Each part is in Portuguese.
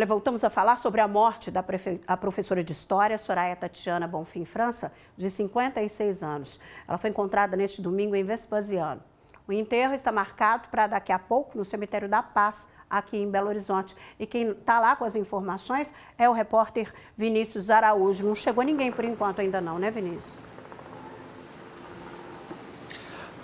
Voltamos a falar sobre a morte da professora de História, Soraya Tatiana Bonfim França, de 56 anos. Ela foi encontrada neste domingo em Vespasiano. O enterro está marcado para daqui a pouco no Cemitério da Paz, aqui em Belo Horizonte. E quem está lá com as informações é o repórter Vinícius Araújo. Não chegou ninguém por enquanto ainda não, né, Vinícius?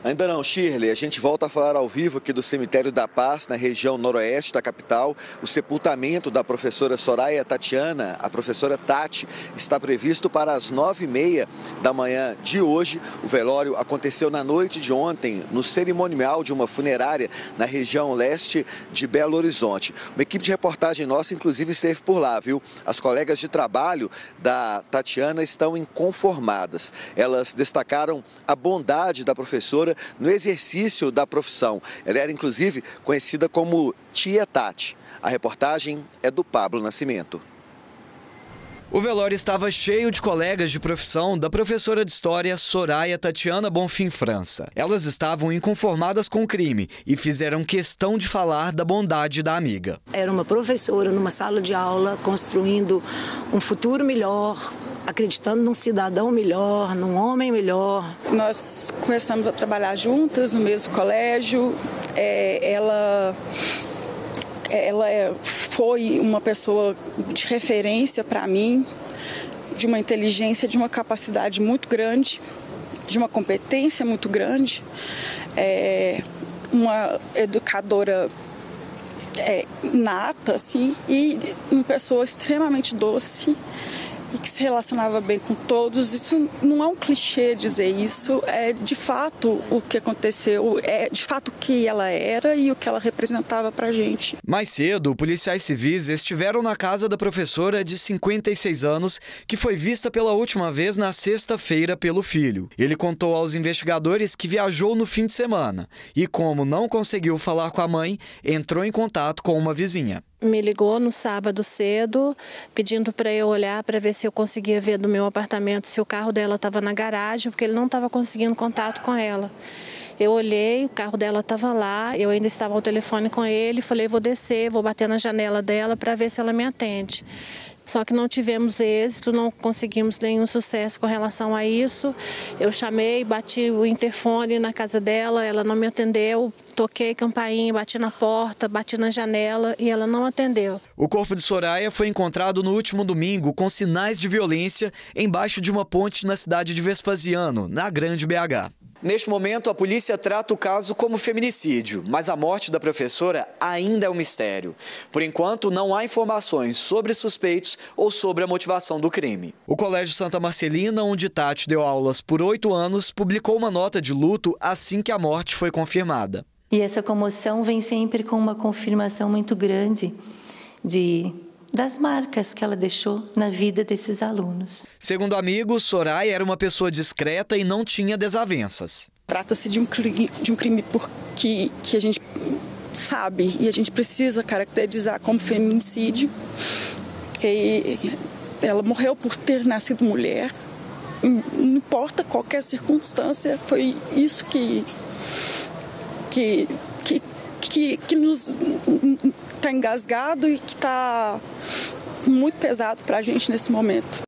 Ainda não, Shirley. A gente volta a falar ao vivo aqui do Cemitério da Paz, na região noroeste da capital. O sepultamento da professora Soraya Tatiana, a professora Tati, está previsto para as 9h30 da manhã de hoje. O velório aconteceu na noite de ontem, no cerimonial de uma funerária na região leste de Belo Horizonte. Uma equipe de reportagem nossa, inclusive, esteve por lá, viu? As colegas de trabalho da Tatiana estão inconformadas. Elas destacaram a bondade da professora no exercício da profissão. Ela era, inclusive, conhecida como Tia Tati. A reportagem é do Pablo Nascimento. O velório estava cheio de colegas de profissão da professora de História Soraya Tatiana Bonfim França. Elas estavam inconformadas com o crime e fizeram questão de falar da bondade da amiga. Era uma professora numa sala de aula construindo um futuro melhor, acreditando num cidadão melhor, num homem melhor. Nós começamos a trabalhar juntas no mesmo colégio. Ela foi uma pessoa de referência para mim, de uma inteligência, de uma capacidade muito grande, de uma competência muito grande, uma educadora nata, assim, e uma pessoa extremamente doce e que se relacionava bem com todos. Isso não é um clichê dizer isso, é de fato o que aconteceu, é de fato o que ela era e o que ela representava pra gente. Mais cedo, policiais civis estiveram na casa da professora de 56 anos, que foi vista pela última vez na sexta-feira pelo filho. Ele contou aos investigadores que viajou no fim de semana e, como não conseguiu falar com a mãe, entrou em contato com uma vizinha. Me ligou no sábado cedo, pedindo para eu olhar para ver se eu conseguia ver do meu apartamento se o carro dela estava na garagem, porque ele não estava conseguindo contato com ela. Eu olhei, o carro dela estava lá, eu ainda estava ao telefone com ele, falei, vou descer, vou bater na janela dela para ver se ela me atende. Só que não tivemos êxito, não conseguimos nenhum sucesso com relação a isso. Eu chamei, bati o interfone na casa dela, ela não me atendeu. Toquei campainha, bati na porta, bati na janela e ela não atendeu. O corpo de Soraya foi encontrado no último domingo com sinais de violência embaixo de uma ponte na cidade de Vespasiano, na Grande BH. Neste momento, a polícia trata o caso como feminicídio, mas a morte da professora ainda é um mistério. Por enquanto, não há informações sobre suspeitos ou sobre a motivação do crime. O Colégio Santa Marcelina, onde Tati deu aulas por 8 anos, publicou uma nota de luto assim que a morte foi confirmada. E essa comoção vem sempre com uma confirmação muito grande das marcas que ela deixou na vida desses alunos. Segundo amigos, Soraya era uma pessoa discreta e não tinha desavenças. Trata-se de um crime que a gente sabe e a gente precisa caracterizar como feminicídio. Que ela morreu por ter nascido mulher. Não importa qualquer circunstância, foi isso que nos está engasgado e que está muito pesado para a gente nesse momento.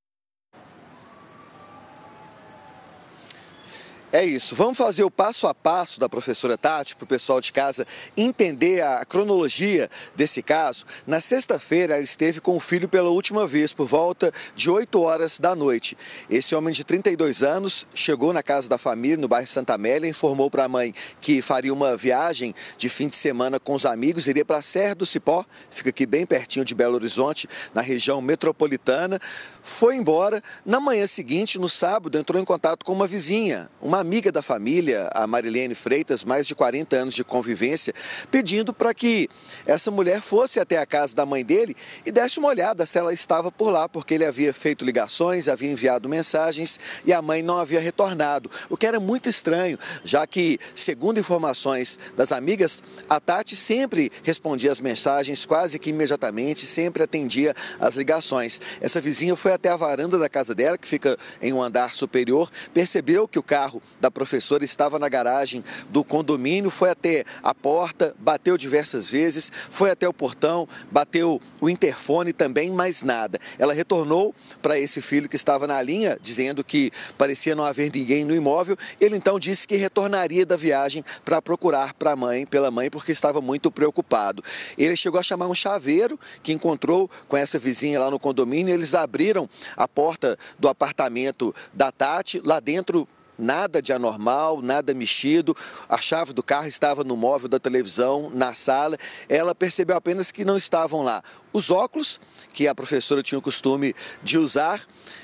É isso, vamos fazer o passo a passo da professora Tati para o pessoal de casa entender a cronologia desse caso. Na sexta-feira, ela esteve com o filho pela última vez, por volta de 8 horas da noite. Esse homem de 32 anos chegou na casa da família, no bairro Santa Amélia, informou para a mãe que faria uma viagem de fim de semana com os amigos, iria para a Serra do Cipó, fica aqui bem pertinho de Belo Horizonte, na região metropolitana. Foi embora. Na manhã seguinte, no sábado, entrou em contato com uma vizinha, uma amiga da família, a Marilene Freitas, mais de 40 anos de convivência, pedindo para que essa mulher fosse até a casa da mãe dele e desse uma olhada se ela estava por lá, porque ele havia feito ligações, havia enviado mensagens e a mãe não havia retornado, o que era muito estranho, já que, segundo informações das amigas, a Tati sempre respondia as mensagens quase que imediatamente, sempre atendia as ligações. Essa vizinha foi até a varanda da casa dela, que fica em um andar superior, percebeu que o carro da professora estava na garagem do condomínio, foi até a porta, bateu diversas vezes, foi até o portão, bateu o interfone também, mas nada. Ela retornou para esse filho que estava na linha, dizendo que parecia não haver ninguém no imóvel. Ele então disse que retornaria da viagem para procurar pela mãe, porque estava muito preocupado. Ele chegou a chamar um chaveiro que encontrou com essa vizinha lá no condomínio. Eles abriram a porta do apartamento da Tati. Lá dentro, nada de anormal, nada mexido. A chave do carro estava no móvel da televisão, na sala. Ela percebeu apenas que não estavam lá os óculos que a professora tinha o costume de usar,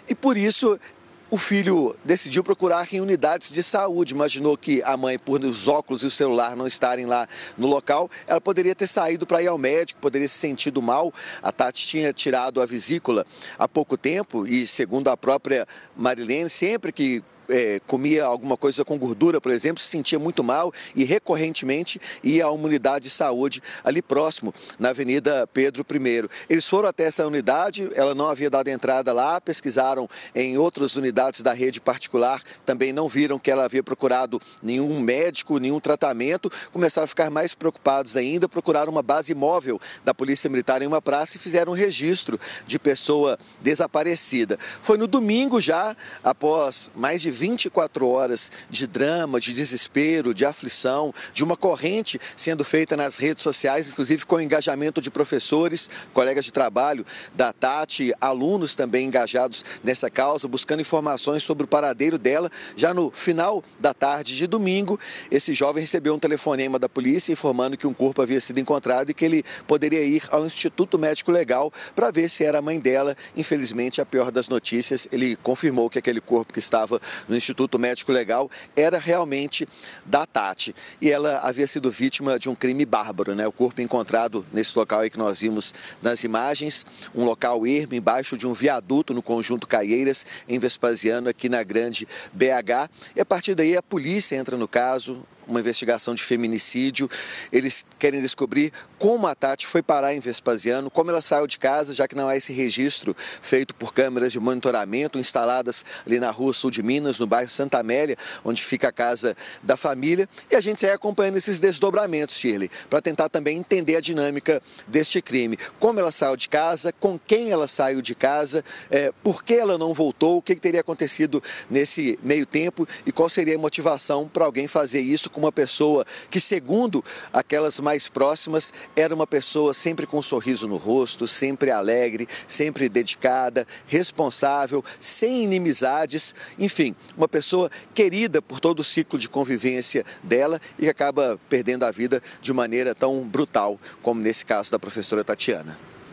e por isso o filho decidiu procurar em unidades de saúde. Imaginou que a mãe, por os óculos e o celular não estarem lá no local, ela poderia ter saído para ir ao médico, poderia se sentido mal. A Tati tinha tirado a vesícula há pouco tempo e, segundo a própria Marilene, sempre que comia alguma coisa com gordura, por exemplo, se sentia muito mal e recorrentemente ia a uma unidade de saúde ali próximo, na Avenida Pedro I. Eles foram até essa unidade, ela não havia dado entrada lá, pesquisaram em outras unidades da rede particular, também não viram que ela havia procurado nenhum médico, nenhum tratamento, começaram a ficar mais preocupados ainda, procuraram uma base móvel da Polícia Militar em uma praça e fizeram um registro de pessoa desaparecida. Foi no domingo já, após mais de 24 horas de drama, de desespero, de aflição, de uma corrente sendo feita nas redes sociais, inclusive com o engajamento de professores, colegas de trabalho da Tati, alunos também engajados nessa causa, buscando informações sobre o paradeiro dela. Já no final da tarde de domingo, esse jovem recebeu um telefonema da polícia informando que um corpo havia sido encontrado e que ele poderia ir ao Instituto Médico Legal para ver se era a mãe dela. Infelizmente, a pior das notícias, ele confirmou que aquele corpo que estava no Instituto Médico Legal era realmente da Tati. E ela havia sido vítima de um crime bárbaro, né? O corpo encontrado nesse local aí que nós vimos nas imagens, um local ermo embaixo de um viaduto no Conjunto Caieiras, em Vespasiano, aqui na Grande BH. E a partir daí a polícia entra no caso, uma investigação de feminicídio. Eles querem descobrir como a Tati foi parar em Vespasiano, como ela saiu de casa, já que não há esse registro feito por câmeras de monitoramento instaladas ali na Rua Sul de Minas, no bairro Santa Amélia, onde fica a casa da família. E a gente segue acompanhando esses desdobramentos, Shirley, para tentar também entender a dinâmica deste crime. Como ela saiu de casa, com quem ela saiu de casa, por que ela não voltou, o que teria acontecido nesse meio tempo e qual seria a motivação para alguém fazer isso com uma pessoa que, segundo aquelas mais próximas, era uma pessoa sempre com um sorriso no rosto, sempre alegre, sempre dedicada, responsável, sem inimizades, enfim, uma pessoa querida por todo o ciclo de convivência dela e que acaba perdendo a vida de maneira tão brutal como nesse caso da professora Tatiana.